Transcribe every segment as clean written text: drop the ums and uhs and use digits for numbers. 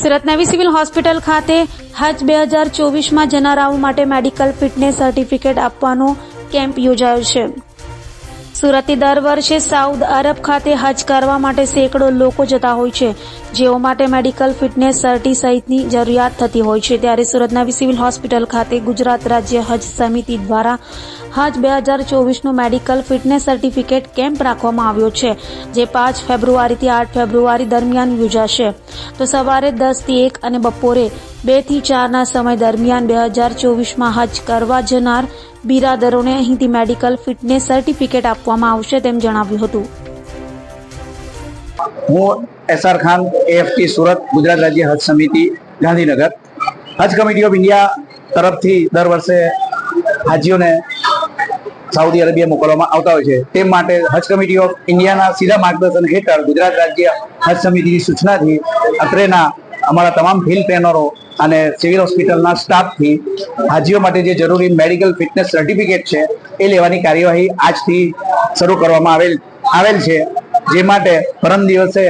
સુરત નવી civil hospital ખાતે હજ 2024માં જનારાઓ માટે મેડિકલ ફિટનેસ સર્ટિફિકેટ આપવાનો કેમ્પ યોજાયો છે। સુરતથી દર વર્ષે સાઉદ અરબ ખાતે હજ કરવા માટે સેંકડો લોકો જતા હોય છે, જેઓ માટે મેડિકલ ફિટનેસ સર્ટી સહિતની જરૂરિયાત થતી હોય છે। ત્યારે સુરત નવી સિવિલ હોસ્પિટલ ખાતે ગુજરાત રાજ્ય હજ સમિતિ દ્વારા હજ 2024નું મેડિકલ ફિટનેસ સર્ટિફિકેટ કેમ્પ રાખવામાં આવ્યો છે, જે 5 ફેબ્રુઆરીથી 8 ફેબ્રુઆરી દરમિયાન યોજાશે। તો સવારે 10 થી 1 અને બપોરે 2 થી 4ના સમય દરમિયાન 2024માં હજ કરવા જનાર બિરાદરોને અહીંથી મેડિકલ ફિટનેસ સર્ટિફિકેટ આપવામાં આવશે તેમ જણાવ્યું હતું। હું એસઆર ખાન, એએફટી સુરત, ગુજરાત રાજ્ય હજ સમિતિ ગાંધીનગર। હજ કમિટી ઓફ ઇન્ડિયા તરફથી દર વર્ષે હાજીઓને સાઉદી અરેબિયા મોકલવામાં આવતા હોય છે। તે માટે હજ કમિટી ઓફ ઇન્ડિયાના સીધા માર્ગદર્શન હેઠળ ગુજરાત રાજ્ય હજ સમિતિની સૂચનાથી અત્રેના અમારા તમામ ફિલ્ડ ટ્રેનરો અને સિવિલ હોસ્પિટલના સ્ટાફથી હાજીઓ માટે જે જરૂરી મેડિકલ ફિટનેસ સર્ટિફિકેટ છે એ લેવાની કાર્યવાહી આજથી શરૂ કરવામાં આવેલ છે, જે માટે પરમ દિવસે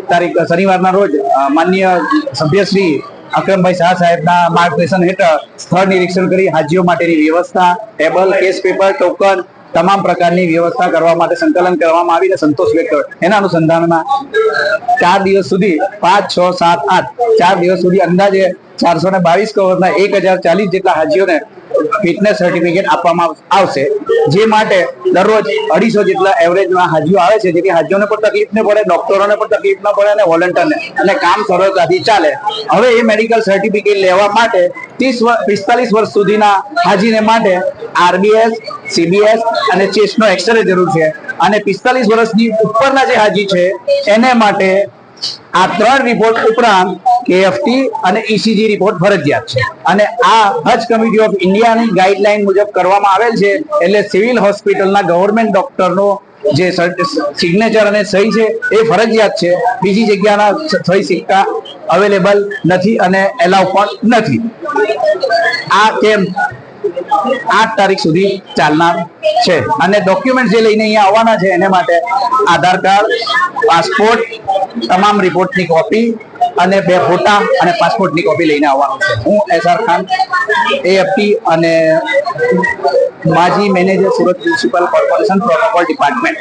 તારીખ શનિવારના રોજ માનનીય સભ્યશ્રી અકરમભાઈ શાહ સાહેબના માર્ગદર્શન હેઠળ સ્થળ નિરીક્ષણ કરી હાજીઓ માટેની વ્યવસ્થા, ટેબલ, કેસ પેપર, ટોકન તમામ પ્રકારની વ્યવસ્થા કરવા માટે સંકલન કરવામાં આવીને સંતોષ વ્યક્ત કર્યો। એના અનુસંધાનમાં 4 દિવસ સુધી 5, 6, 7, 8 4 દિવસ સુધી અંદાજે 422 કરોડના 1040 જેટલા હાજીઓને ફિટનેસ સર્ટિફિકેટ આપવામાં આવશે, જે માટે દરરોજ 250 જેટલા એવરેજમાં હાજીઓ આવે છે, જેથી હાજીઓને પણ તકલીફ ન પડે, ડોક્ટરોને પણ તકલીફ ન પડે અને વોલન્ટિયરને અને કામ સરળતાથી ચાલે। હવે એ મેડિકલ સર્ટિફિકેટ લેવા માટે 45 વર્ષ સુધીના હાજીને માટે આરબીએસ, સીબીએસ અને ચેસ્ટનો એક્સરે જરૂર છે, અને 45 વર્ષની ઉપરના જે હાજી છે એને માટે આ 3 રિપોર્ટ ઉપરાંત કેએફટી અને ઈસીજી રિપોર્ટ ફરજિયાત છે, અને આ હજ કમિટી ઓફ ઇન્ડિયાની ગાઈડલાઈન મુજબ કરવામાં આવેલ છે। એટલે સિવિલ હોસ્પિટલના ગવર્મેન્ટ ડોક્ટરનો જે સિગ્નેચર અને સહી છે એ ફરજિયાત છે। બીજી જગ્યાના સહી સિક્કા અવેલેબલ નથી અને એલાઉ પણ નથી। આ કેમ્પ 8 તારીખ સુધી ચાલનાર છે, અને ડોક્યુમેન્ટ જે લઈને અહીંયા આવવાના છે એને માટે આધાર કાર્ડ, પાસપોર્ટ, તમામ રિપોર્ટની કોપી અને 2 ફોટા અને પાસપોર્ટની કોપી લઈને આવવાનું છે। હું એસઆર ખાન, એએફટી અને માજી manager Surat municipal corporation protocol department.